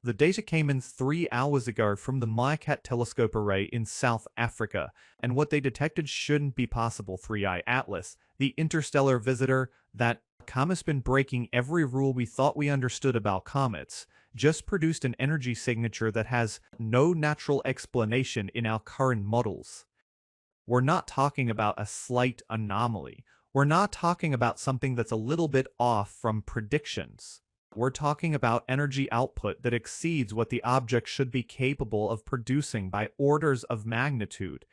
The data came in 3 hours ago from the MeerKAT telescope array in South Africa, and what they detected shouldn't be possible. 3I Atlas, the interstellar visitor, that comet's been breaking every rule we thought we understood about comets, just produced an energy signature that has no natural explanation in our current models. We're not talking about a slight anomaly. We're not talking about something that's a little bit off from predictions. We're talking about energy output that exceeds what the object should be capable of producing by orders of magnitude,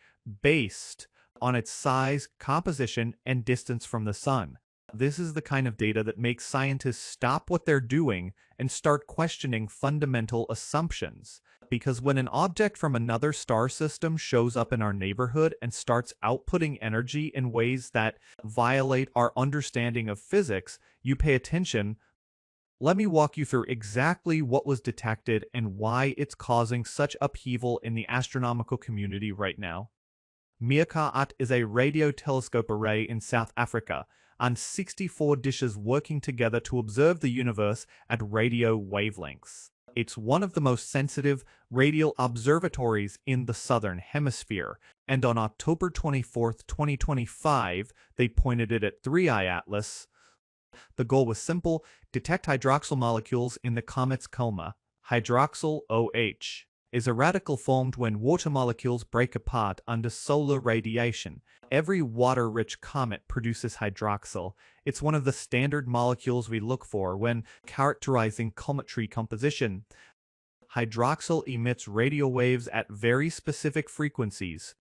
based on its size, composition, and distance from the sun. This is the kind of data that makes scientists stop what they're doing and start questioning fundamental assumptions. Because when an object from another star system shows up in our neighborhood and starts outputting energy in ways that violate our understanding of physics, you pay attention. Let me walk you through exactly what was detected and why it's causing such upheaval in the astronomical community right now. MeerKAT is a radio telescope array in South Africa, on 64 dishes working together to observe the universe at radio wavelengths. It's one of the most sensitive radial observatories in the Southern Hemisphere, and on October 24, 2025, they pointed it at 3I Atlas. The goal was simple: detect hydroxyl molecules in the comet's coma. Hydroxyl OH is a radical formed when water molecules break apart under solar radiation. Every water-rich comet produces hydroxyl. It's one of the standard molecules we look for when characterizing cometary composition. Hydroxyl emits radio waves at very specific frequencies,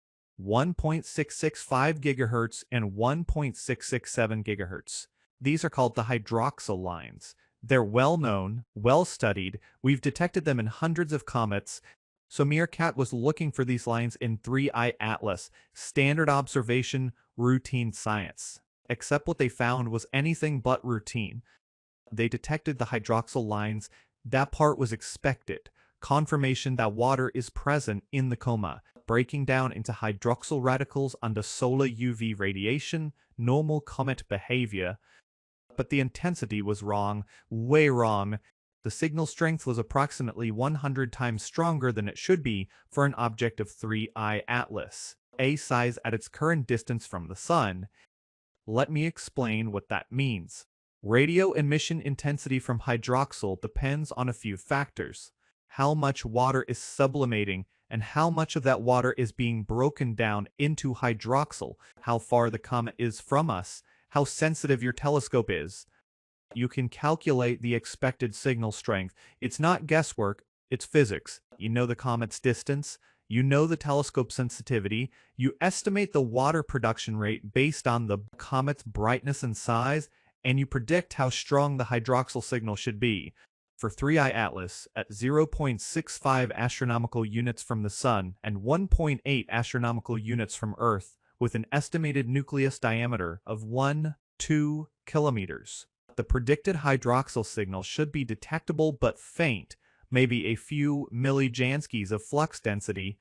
1.665 GHz and 1.667 GHz. These are called the hydroxyl lines. They're well-known, well-studied. We've detected them in hundreds of comets. So MeerKAT was looking for these lines in 3I Atlas, standard observation, routine science. Except what they found was anything but routine. They detected the hydroxyl lines. That part was expected. Confirmation that water is present in the coma, breaking down into hydroxyl radicals under solar UV radiation, normal comet behavior. But the intensity was wrong, way wrong. The signal strength was approximately 100 times stronger than it should be for an object of 3I Atlas, a size at its current distance from the sun. Let me explain what that means. Radio emission intensity from hydroxyl depends on a few factors: how much water is sublimating and how much of that water is being broken down into hydroxyl, how far the comet is from us, how sensitive your telescope is. You can calculate the expected signal strength. It's not guesswork, it's physics. You know the comet's distance, you know the telescope sensitivity, you estimate the water production rate based on the comet's brightness and size, and you predict how strong the hydroxyl signal should be. For 3I Atlas, at 0.65 astronomical units from the Sun and 1.8 astronomical units from Earth, with an estimated nucleus diameter of 1-2 kilometers. The predicted hydroxyl signal should be detectable but faint, maybe a few millijanskis of flux density.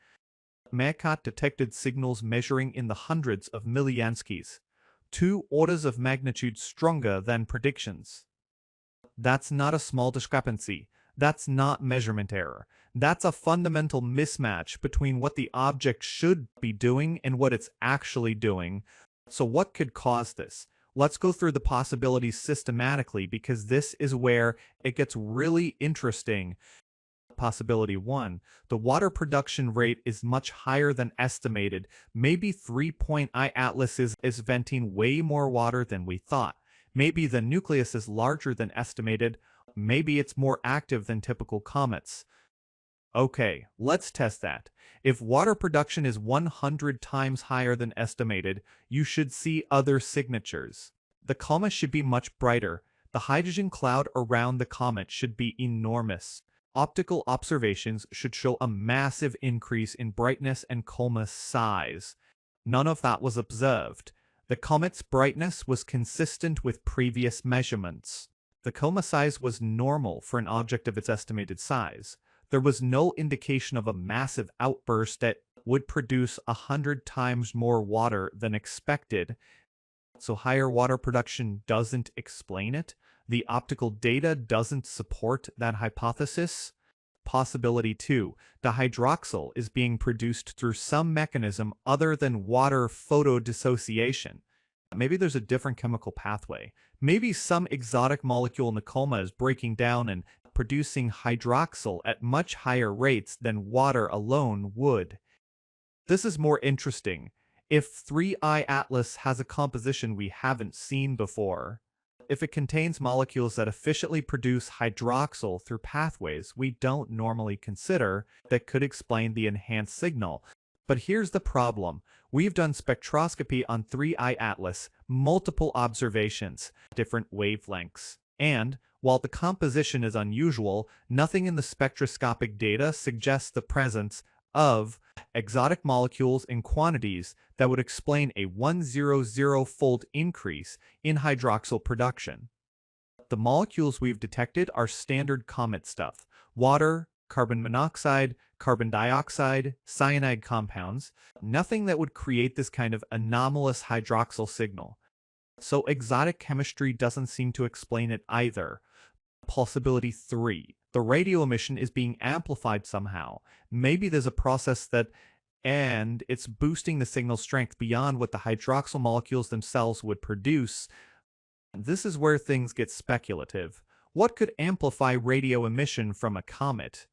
MeerKAT detected signals measuring in the hundreds of millijanskis, 2 orders of magnitude stronger than predictions. That's not a small discrepancy. That's not measurement error. That's a fundamental mismatch between what the object should be doing and what it's actually doing. So what could cause this? Let's go through the possibilities systematically, because this is where it gets really interesting. Possibility 1. The water production rate is much higher than estimated. Maybe 3I Atlas is venting way more water than we thought. Maybe the nucleus is larger than estimated. Maybe it's more active than typical comets. Okay, let's test that. If water production is 100 times higher than estimated, you should see other signatures. The comet should be much brighter. The hydrogen cloud around the comet should be enormous. Optical observations should show a massive increase in brightness and coma size. None of that was observed. The comet's brightness was consistent with previous measurements. The coma size was normal for an object of its estimated size. There was no indication of a massive outburst that would produce 100 times more water than expected. So higher water production doesn't explain it. The optical data doesn't support that hypothesis. Possibility 2. The hydroxyl is being produced through some mechanism other than water photodissociation. Maybe there's a different chemical pathway. Maybe some exotic molecule in the coma is breaking down and producing hydroxyl at much higher rates than water alone would. This is more interesting. If 3I Atlas has a composition we haven't seen before, if it contains molecules that efficiently produce hydroxyl through pathways we don't normally consider, that could explain the enhanced signal. But here's the problem. We've done spectroscopy on 3I Atlas, multiple observations, different wavelengths. And, while the composition is unusual, nothing in the spectroscopic data suggests the presence of exotic molecules in quantities that would explain a 100-fold increase in hydroxyl production. The molecules we've detected are standard comet stuff: water, carbon monoxide, carbon dioxide, cyanide compounds, nothing that would create this kind of anomalous hydroxyl signal. So exotic chemistry doesn't seem to explain it either. Possibility 3. The radio emission is being amplified somehow. Maybe there's a process and it's boosting the signal strength beyond what the hydroxyl molecules themselves would produce. This is where things get speculative. What could amplify radio emission from a comet?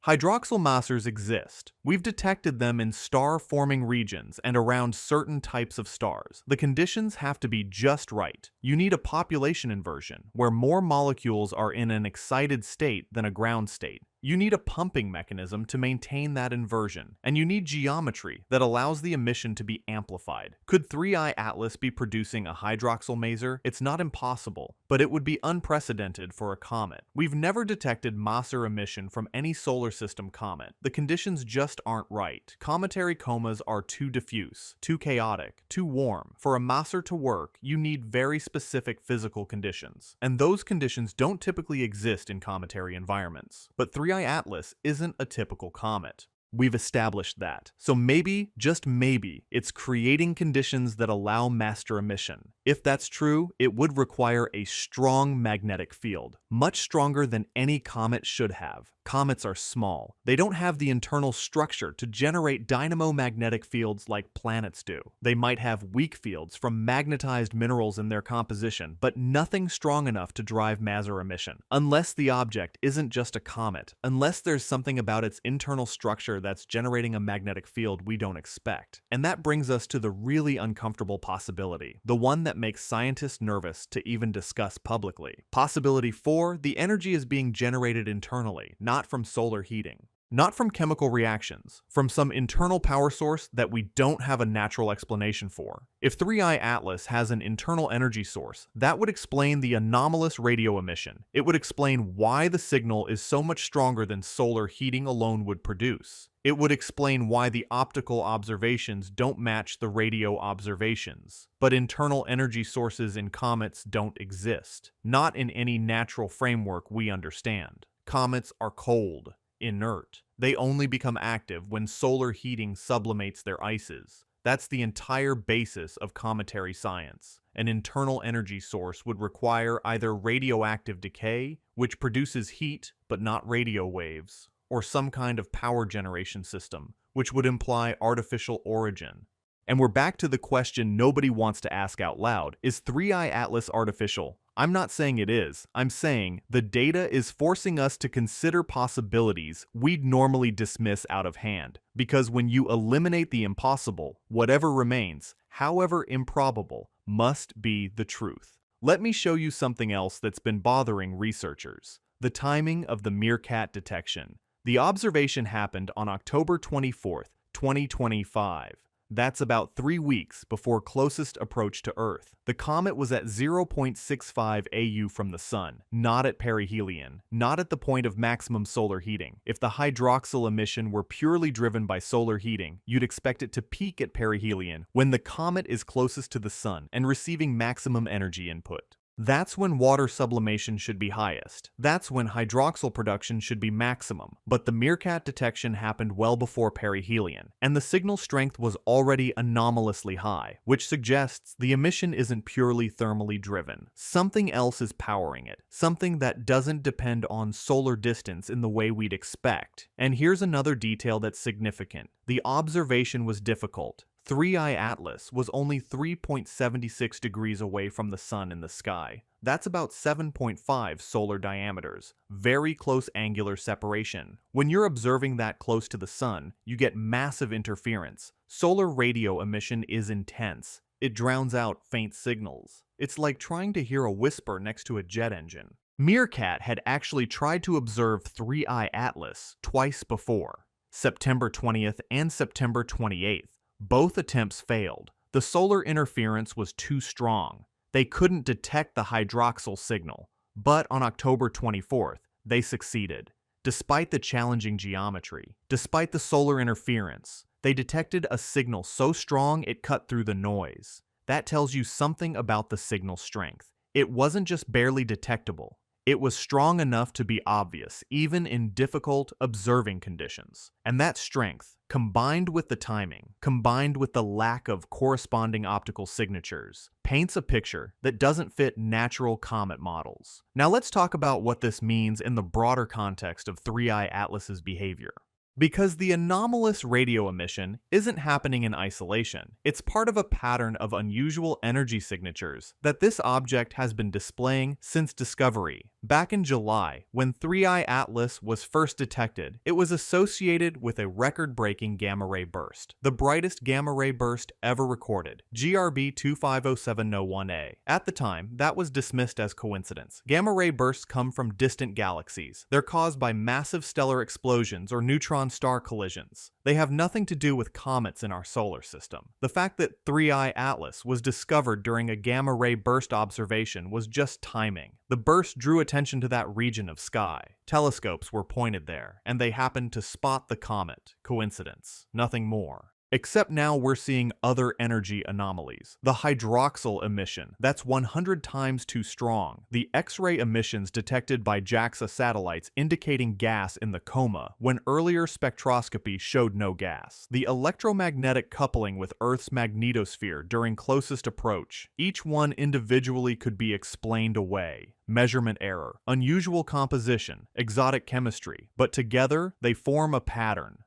Hydroxyl masers exist. We've detected them in star-forming regions and around certain types of stars. The conditions have to be just right. You need a population inversion, where more molecules are in an excited state than a ground state. You need a pumping mechanism to maintain that inversion, and you need geometry that allows the emission to be amplified. Could 3I Atlas be producing a hydroxyl maser? It's not impossible, but it would be unprecedented for a comet. We've never detected maser emission from any solar system comet. The conditions just aren't right. Cometary comas are too diffuse, too chaotic, too warm. For a maser to work, you need very specific physical conditions, and those conditions don't typically exist in cometary environments. But 3I Atlas isn't a typical comet. We've established that. So maybe, just maybe, it's creating conditions that allow master emission. If that's true, it would require a strong magnetic field, much stronger than any comet should have. Comets are small. They don't have the internal structure to generate dynamo-magnetic fields like planets do. They might have weak fields from magnetized minerals in their composition, but nothing strong enough to drive maser emission. Unless the object isn't just a comet, unless there's something about its internal structure that's generating a magnetic field we don't expect. And that brings us to the really uncomfortable possibility, the one that makes scientists nervous to even discuss publicly. Possibility 4, the energy is being generated internally, not from solar heating. Not from chemical reactions, from some internal power source that we don't have a natural explanation for. If 3I Atlas has an internal energy source, that would explain the anomalous radio emission. It would explain why the signal is so much stronger than solar heating alone would produce. It would explain why the optical observations don't match the radio observations. But internal energy sources in comets don't exist, not in any natural framework we understand. Comets are cold, inert. They only become active when solar heating sublimates their ices. That's the entire basis of cometary science. An internal energy source would require either radioactive decay, which produces heat but not radio waves, or some kind of power generation system, which would imply artificial origin. And we're back to the question nobody wants to ask out loud: is 3I Atlas artificial? I'm not saying it is. I'm saying the data is forcing us to consider possibilities we'd normally dismiss out of hand. Because when you eliminate the impossible, whatever remains, however improbable, must be the truth. Let me show you something else that's been bothering researchers: the timing of the MeerKAT detection. The observation happened on October 24th, 2025. That's about 3 weeks before closest approach to Earth. The comet was at 0.65 AU from the Sun, not at perihelion, not at the point of maximum solar heating. If the hydroxyl emission were purely driven by solar heating, you'd expect it to peak at perihelion when the comet is closest to the Sun and receiving maximum energy input. That's when water sublimation should be highest. That's when hydroxyl production should be maximum. But the MeerKAT detection happened well before perihelion, and the signal strength was already anomalously high, which suggests the emission isn't purely thermally driven. Something else is powering it, something that doesn't depend on solar distance in the way we'd expect. And here's another detail that's significant. The observation was difficult. 3i Atlas was only 3.76 degrees away from the sun in the sky. That's about 7.5 solar diameters. Very close angular separation. When you're observing that close to the sun, you get massive interference. Solar radio emission is intense. It drowns out faint signals. It's like trying to hear a whisper next to a jet engine. MeerKAT had actually tried to observe 3i Atlas twice before, September 20th and September 28th. Both attempts failed. The solar interference was too strong. They couldn't detect the hydroxyl signal. But on October 24th, they succeeded. Despite the challenging geometry, despite the solar interference, they detected a signal so strong it cut through the noise. That tells you something about the signal strength. It wasn't just barely detectable. It was strong enough to be obvious, even in difficult observing conditions. And that strength, combined with the timing, combined with the lack of corresponding optical signatures, paints a picture that doesn't fit natural comet models. Now let's talk about what this means in the broader context of 3i Atlas's behavior. Because the anomalous radio emission isn't happening in isolation. It's part of a pattern of unusual energy signatures that this object has been displaying since discovery. Back in July, when 3i Atlas was first detected, it was associated with a record-breaking gamma-ray burst, the brightest gamma-ray burst ever recorded, GRB 2507001A. At the time, that was dismissed as coincidence. Gamma-ray bursts come from distant galaxies. They're caused by massive stellar explosions or neutron-star collisions. They have nothing to do with comets in our solar system. The fact that 3i Atlas was discovered during a gamma-ray burst observation was just timing. The burst drew attention to that region of sky. Telescopes were pointed there, and they happened to spot the comet. Coincidence. Nothing more. Except now we're seeing other energy anomalies. The hydroxyl emission, that's 100 times too strong. The X-ray emissions detected by JAXA satellites indicating gas in the coma, when earlier spectroscopy showed no gas. The electromagnetic coupling with Earth's magnetosphere during closest approach. Each one individually could be explained away. Measurement error, unusual composition, exotic chemistry, but together they form a pattern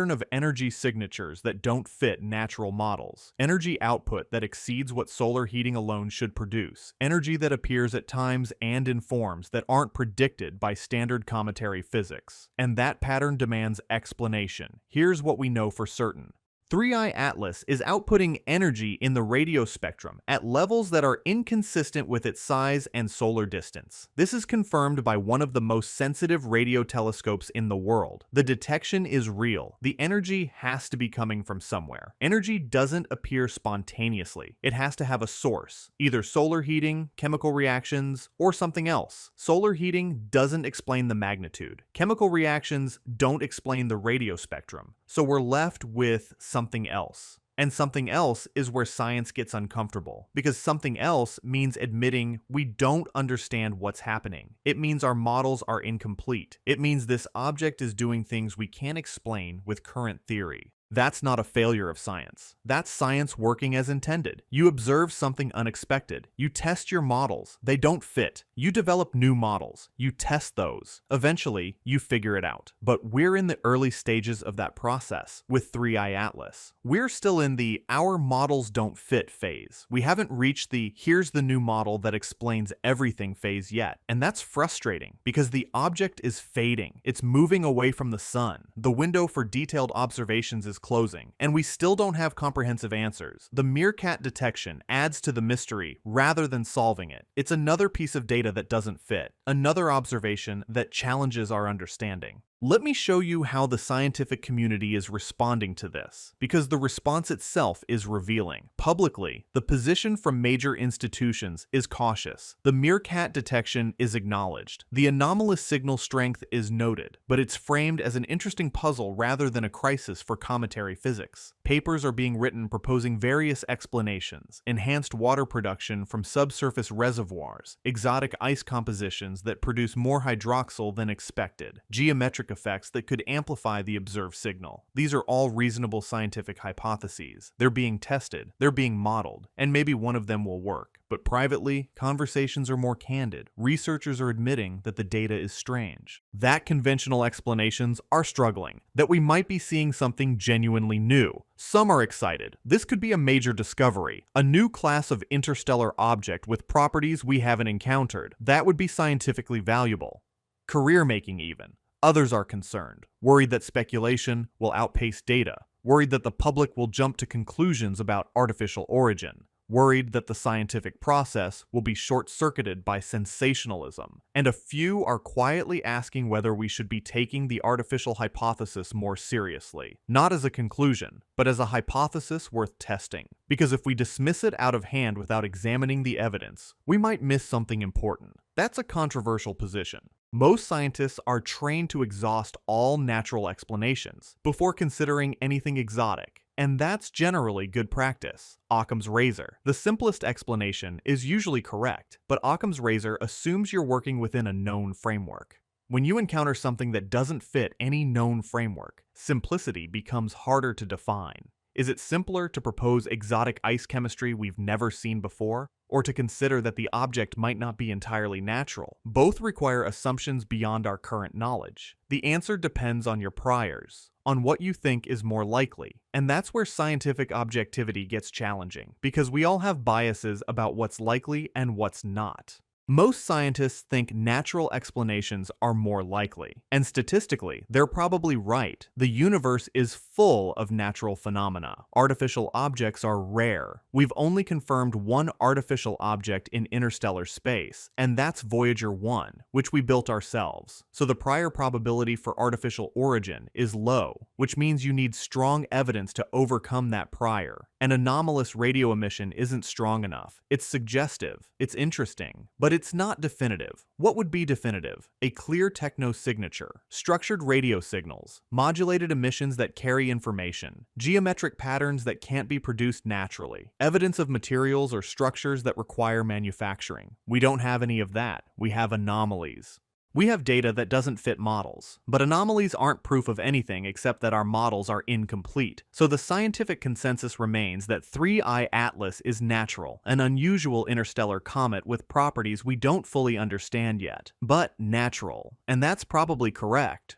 of energy signatures that don't fit natural models, energy output that exceeds what solar heating alone should produce, energy that appears at times and in forms that aren't predicted by standard cometary physics. And that pattern demands explanation. Here's what we know for certain. 3i Atlas is outputting energy in the radio spectrum at levels that are inconsistent with its size and solar distance. This is confirmed by one of the most sensitive radio telescopes in the world. The detection is real. The energy has to be coming from somewhere. Energy doesn't appear spontaneously. It has to have a source, either solar heating, chemical reactions, or something else. Solar heating doesn't explain the magnitude. Chemical reactions don't explain the radio spectrum. So we're left with something else. And something else is where science gets uncomfortable, because something else means admitting we don't understand what's happening. It means our models are incomplete. It means this object is doing things we can't explain with current theory. That's not a failure of science. That's science working as intended. You observe something unexpected. You test your models. They don't fit. You develop new models. You test those. Eventually, you figure it out. But we're in the early stages of that process with 3i Atlas. We're still in the our models don't fit phase. We haven't reached the here's the new model that explains everything phase yet. And that's frustrating because the object is fading. It's moving away from the sun. The window for detailed observations is closing, and we still don't have comprehensive answers. The MeerKAT detection adds to the mystery rather than solving it. It's another piece of data that doesn't fit, another observation that challenges our understanding. Let me show you how the scientific community is responding to this, because the response itself is revealing. Publicly, the position from major institutions is cautious. The MeerKAT detection is acknowledged. The anomalous signal strength is noted, but it's framed as an interesting puzzle rather than a crisis for cometary planetary physics. Papers are being written proposing various explanations: enhanced water production from subsurface reservoirs, exotic ice compositions that produce more hydroxyl than expected, geometric effects that could amplify the observed signal. These are all reasonable scientific hypotheses. They're being tested, they're being modeled, and maybe one of them will work. But privately, conversations are more candid. Researchers are admitting that the data is strange, that conventional explanations are struggling, that we might be seeing something genuinely new. Some are excited. This could be a major discovery, a new class of interstellar object with properties we haven't encountered. That would be scientifically valuable. Career-making even. Others are concerned, worried that speculation will outpace data, worried that the public will jump to conclusions about artificial origin, worried that the scientific process will be short-circuited by sensationalism, and a few are quietly asking whether we should be taking the artificial hypothesis more seriously, not as a conclusion, but as a hypothesis worth testing. Because if we dismiss it out of hand without examining the evidence, we might miss something important. That's a controversial position. Most scientists are trained to exhaust all natural explanations before considering anything exotic, and that's generally good practice. Occam's razor. The simplest explanation is usually correct, but Occam's razor assumes you're working within a known framework. When you encounter something that doesn't fit any known framework, simplicity becomes harder to define. Is it simpler to propose exotic ice chemistry we've never seen before, or to consider that the object might not be entirely natural? Both require assumptions beyond our current knowledge. The answer depends on your priors, on what you think is more likely. And that's where scientific objectivity gets challenging, because we all have biases about what's likely and what's not. Most scientists think natural explanations are more likely, and statistically, they're probably right. The universe is full of natural phenomena. Artificial objects are rare. We've only confirmed one artificial object in interstellar space, and that's Voyager 1, which we built ourselves. So the prior probability for artificial origin is low, which means you need strong evidence to overcome that prior. An anomalous radio emission isn't strong enough. It's suggestive, it's interesting, but it's not definitive. What would be definitive? A clear techno-signature, structured radio signals, modulated emissions that carry information, geometric patterns that can't be produced naturally, evidence of materials or structures that require manufacturing. We don't have any of that. We have anomalies. We have data that doesn't fit models, but anomalies aren't proof of anything except that our models are incomplete. So the scientific consensus remains that 3I Atlas is natural, an unusual interstellar comet with properties we don't fully understand yet, but natural. And that's probably correct,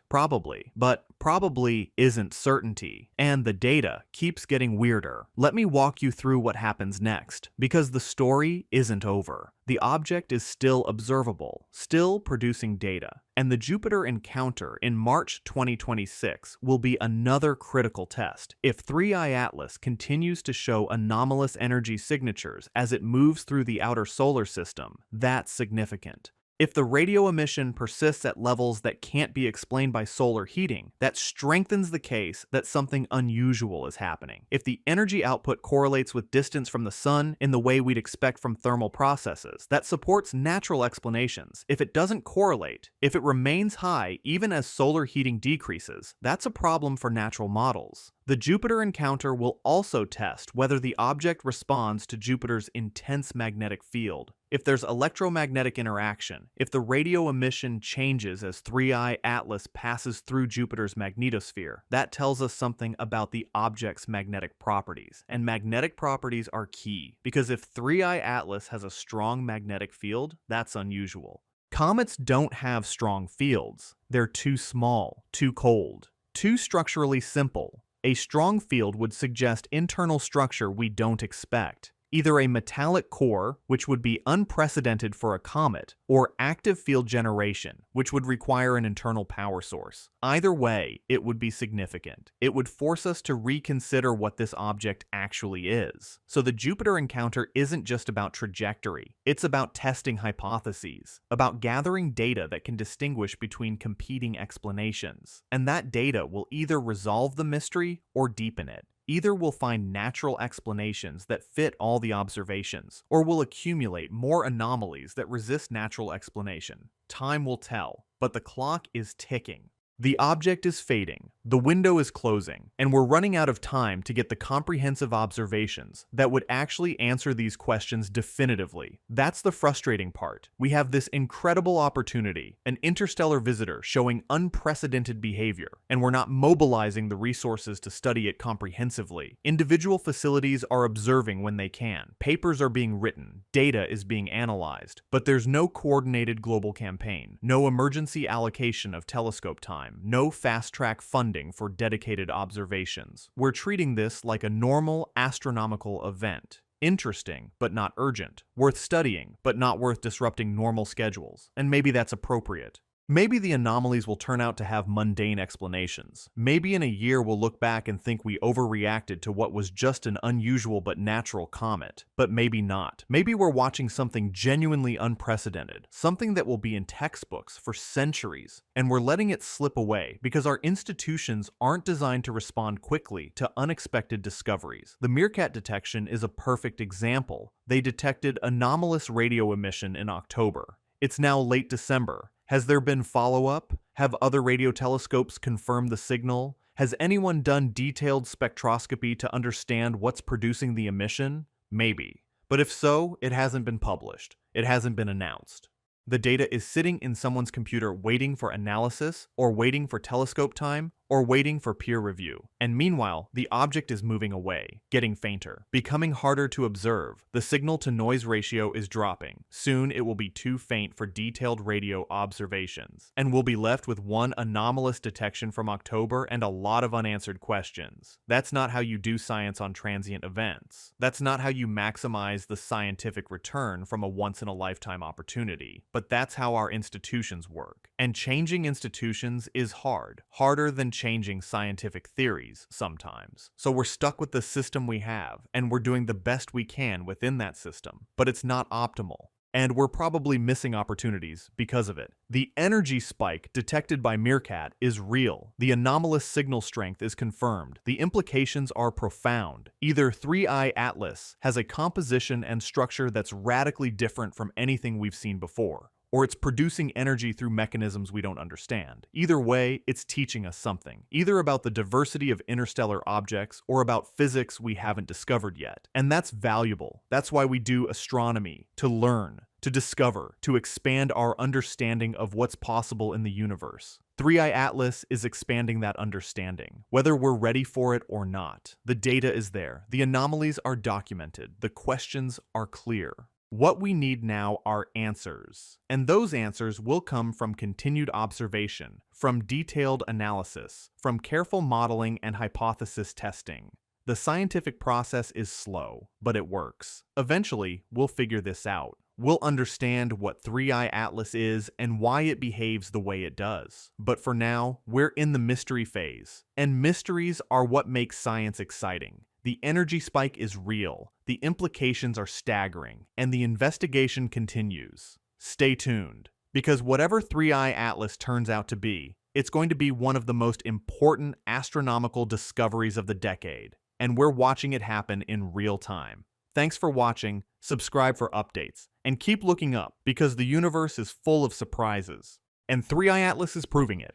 but probably isn't certainty. And the data keeps getting weirder. Let me walk you through what happens next, because the story isn't over. The object is still observable, still producing data, and the Jupiter encounter in March 2026 will be another critical test. If 3I Atlas continues to show anomalous energy signatures as it moves through the outer solar system, that's significant. If the radio emission persists at levels that can't be explained by solar heating, that strengthens the case that something unusual is happening. If the energy output correlates with distance from the sun in the way we'd expect from thermal processes, that supports natural explanations. If it doesn't correlate, if it remains high even as solar heating decreases, that's a problem for natural models. The Jupiter encounter will also test whether the object responds to Jupiter's intense magnetic field. If there's electromagnetic interaction, if the radio emission changes as 3I Atlas passes through Jupiter's magnetosphere, that tells us something about the object's magnetic properties. And magnetic properties are key, because if 3I Atlas has a strong magnetic field, that's unusual. Comets don't have strong fields. They're too small, too cold, too structurally simple. A strong field would suggest internal structure we don't expect. Either a metallic core, which would be unprecedented for a comet, or active field generation, which would require an internal power source. Either way, it would be significant. It would force us to reconsider what this object actually is. So the Jupiter encounter isn't just about trajectory. It's about testing hypotheses, about gathering data that can distinguish between competing explanations. And that data will either resolve the mystery or deepen it. Either we'll find natural explanations that fit all the observations, or we'll accumulate more anomalies that resist natural explanation. Time will tell, but the clock is ticking. The object is fading, The window is closing, and we're running out of time to get the comprehensive observations that would actually answer these questions definitively. That's the frustrating part. We have this incredible opportunity, an interstellar visitor showing unprecedented behavior, and we're not mobilizing the resources to study it comprehensively. Individual facilities are observing when they can. Papers are being written. Data is being analyzed. But there's no coordinated global campaign, no emergency allocation of telescope time, no fast-track funding for dedicated observations. We're treating this like a normal astronomical event. Interesting, but not urgent. Worth studying, but not worth disrupting normal schedules. And maybe that's appropriate. Maybe the anomalies will turn out to have mundane explanations. Maybe in a year we'll look back and think we overreacted to what was just an unusual but natural comet. But maybe not. Maybe we're watching something genuinely unprecedented, something that will be in textbooks for centuries, and we're letting it slip away because our institutions aren't designed to respond quickly to unexpected discoveries. The MeerKAT detection is a perfect example. They detected anomalous radio emission in October. It's now late December. Has there been follow-up? Have other radio telescopes confirmed the signal? Has anyone done detailed spectroscopy to understand what's producing the emission? Maybe. But if so, it hasn't been published. It hasn't been announced. The data is sitting in someone's computer waiting for analysis, or waiting for telescope time, or waiting for peer review. And meanwhile, the object is moving away, getting fainter, becoming harder to observe. The signal-to-noise ratio is dropping. Soon it will be too faint for detailed radio observations, and we'll be left with one anomalous detection from October and a lot of unanswered questions. That's not how you do science on transient events. That's not how you maximize the scientific return from a once-in-a-lifetime opportunity. But that's how our institutions work. And changing institutions is hard. Harder than changing scientific theories sometimes. So we're stuck with the system we have, and we're doing the best we can within that system. But it's not optimal. And we're probably missing opportunities because of it. The energy spike detected by MeerKAT is real. The anomalous signal strength is confirmed. The implications are profound. Either 3I Atlas has a composition and structure that's radically different from anything we've seen before, or it's producing energy through mechanisms we don't understand. Either way, it's teaching us something, either about the diversity of interstellar objects or about physics we haven't discovered yet. And that's valuable. That's why we do astronomy, to learn, to discover, to expand our understanding of what's possible in the universe. 3I Atlas is expanding that understanding, whether we're ready for it or not. The data is there. The anomalies are documented. The questions are clear. What we need now are answers, and those answers will come from continued observation, from detailed analysis, from careful modeling and hypothesis testing. The scientific process is slow, but it works. Eventually, we'll figure this out. We'll understand what 3I Atlas is and why it behaves the way it does. But for now, we're in the mystery phase, and mysteries are what makes science exciting. The energy spike is real, the implications are staggering, and the investigation continues. Stay tuned, because whatever 3I Atlas turns out to be, it's going to be one of the most important astronomical discoveries of the decade, and we're watching it happen in real time. Thanks for watching, subscribe for updates, and keep looking up, because the universe is full of surprises. And 3I Atlas is proving it.